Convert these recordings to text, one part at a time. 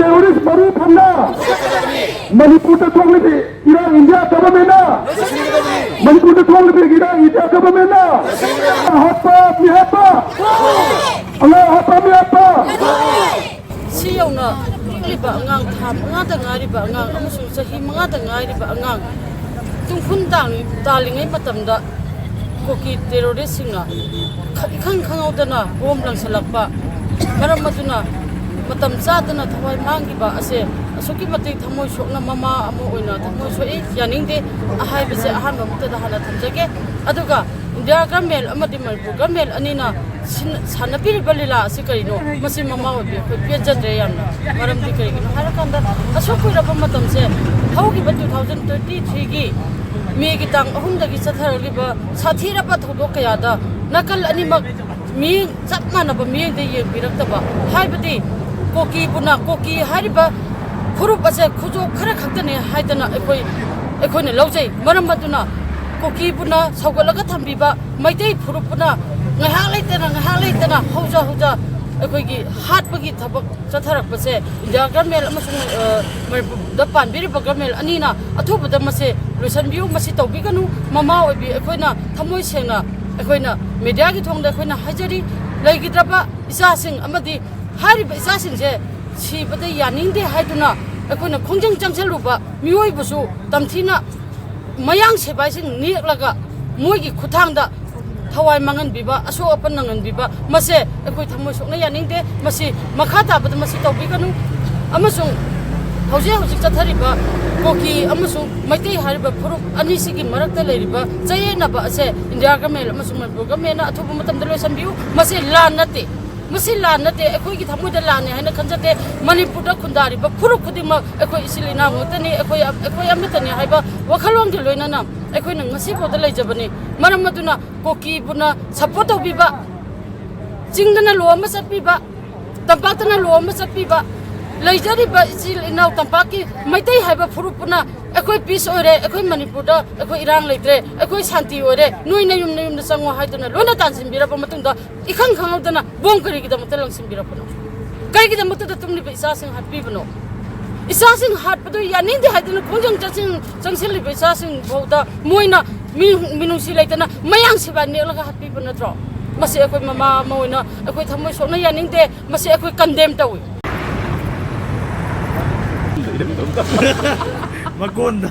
terrorist baru Famungda Manipur tuang lebih kira India government Manipur tuang lebih kira India government apa siyauna liba angang tham ngada ngariba angang amusung sahi mangada ngariba angang tungkhun dalingai matamda koki terrorist singna khang khangaudana bom langsalakpa maram maduna matam zadana thawai mangiba ase asuki matik thamoi sokna mama amo oina thamoi soi yaningde ahai bise ahan bamta da hala thamjage aduga india gamel amadi manipur gamel anina sanapiri balila asikarino masi mama obi ko pejadre yamna maramdi karigino harakanda asokura pamatamse haugi 2023 gi mi gi tang ahumdagi satharaliba sathira pa thodok kayada nakal animak mi chapmana ba mi de ye biraktaba haibati koki buna koki hariba furup ase khujo khara khaktane haidana ekoi laujai maram maduna koki buna saugalaga thambiba maitei furup buna ngahak leitana hauja ꯑꯩꯈꯣꯏꯒꯤ ꯍꯥꯠꯄꯒꯤ ꯊꯕꯛ ꯆꯠꯊꯔꯛꯄꯁꯦ India government ꯑꯃꯁꯨꯡ ꯃꯅꯤꯄꯨꯔꯗ ꯄꯥꯟꯕꯤꯔꯤꯕ government ꯑꯅꯤꯅ ꯑꯊꯨꯕꯗ ꯃꯁꯤ ꯂꯣꯏꯁꯤꯟꯕꯤꯌꯨ ꯃꯁꯤ ꯇꯧꯕꯤꯒꯅꯨ ꯃꯃꯥ ꯑꯣꯏꯕꯤ ꯑꯩꯈꯣꯏꯅ ꯊꯃꯣꯏ ꯁꯦꯡꯅ ꯑꯩꯈꯣꯏꯅ ꯃꯤꯗꯤꯌꯥꯒꯤ ꯊꯣꯡꯗ ꯑꯩꯈꯣꯏꯅ ꯍꯥꯏꯖꯔꯤ ꯂꯩꯈꯤꯗ꯭ꯔꯕ ꯏꯆꯥꯁꯤꯡ ꯑꯃꯗꯤ ꯍꯥꯏꯔꯤꯕ ꯏꯆꯥꯁꯤꯡꯁꯦ ꯁꯤꯕꯗ ꯌꯥꯅꯤꯡꯗꯦ ꯍꯥꯏꯗꯨꯅ ꯑꯩꯈꯣꯏꯅ ꯈꯣꯡꯖꯪ ꯆꯪꯁꯤꯜꯂꯨꯕ ꯃꯤꯑꯣꯏꯕꯁꯨ ꯇꯝꯊꯤꯅ ꯃꯌꯥꯡ ꯁꯤꯐꯥꯏꯁꯤꯡ ꯅꯦꯛꯂꯒ ꯃꯣꯏꯒꯤ ꯈꯨꯠꯊꯥꯡꯗ thawai mangan biba aso apan nangan biba mase ekoi thamoi sokna yaningde masi makha tabada masi tawbiganu amasung hauji chathariba koki amasung maitei hariba furup anisigi marakta leiriba chayena ba ase india government amasung manipur government athubu matamda loisambiu masi lan nate ekoi gi thamoi da lan ne haina khanjate manipur da khundariba furup khudima ekoi isilina ngotani ekoi amatani haiba wakhalong gi loina na ꯑꯩꯈꯣꯏꯅ ꯉꯁꯤ ꯐꯥꯎꯗ ꯂꯩꯖꯕꯅꯤ ꯃꯔꯝ ꯑꯗꯨꯅ ꯀꯣꯀꯤꯕꯨꯅ support ꯇꯧꯕꯤꯕ ꯆꯤꯡꯗꯅ ꯂꯣ ꯑꯃ ꯆꯠꯄꯤꯕ ꯇꯝꯄꯥꯛꯇꯅ ꯂꯣ ꯑꯃ ꯆꯠꯄꯤꯕ ꯂꯩꯖꯔꯤꯕ ꯏꯆꯤꯜ ꯏꯅꯥꯎ ꯇꯝꯄꯥꯛꯀꯤ ꯃꯩꯇꯩ ꯍꯥꯏꯕ ꯐꯨꯔꯨꯞꯄꯨꯅ ꯑꯩꯈꯣꯏ ꯄꯤꯁ ꯑꯣꯏꯔꯦ ꯑꯩꯈꯣꯏ ꯃꯅꯤꯄꯨꯔꯗ ꯑꯩꯈꯣꯏ ꯏꯔꯥꯡ ꯂꯩꯇ꯭ꯔꯦ ꯑꯩꯈꯣꯏ ꯁꯥꯟꯇꯤ ꯑꯣꯏꯔꯦ ꯅꯣꯏꯅ ꯌꯨꯝꯗ ꯆꯪꯉꯣ ꯍꯥꯏꯗꯨꯅ ꯂꯣꯏꯅ ꯇꯥꯟꯁꯤꯟꯕꯤꯔꯕ ꯃꯇꯨꯡꯗ ꯏꯈꯪ ꯈꯪꯍꯧꯗꯅ ꯕꯣꯝ ꯀꯔꯤꯒꯤꯗꯃꯛꯇ ꯂꯪꯁꯤꯟꯕꯤꯔꯛꯄꯅꯣ ꯀꯔꯤꯒꯤꯗꯃꯛꯇ ꯇꯨꯝꯂꯤꯕ ꯏꯆꯥꯁꯤꯡ ꯍꯥꯠꯄꯤꯕꯅꯣ isasing hatpadu yaninde haiduna khongjang changsilliba isasing bauda moina minusi leitana mayang siba nelaga hatpiba natro masi ekoi mama moina ekoi thamoi sokna yaningde masi ekoi condemn tawi magonda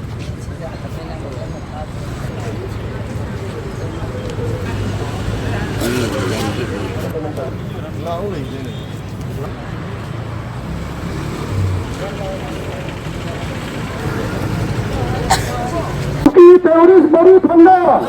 terrorist baru Famungda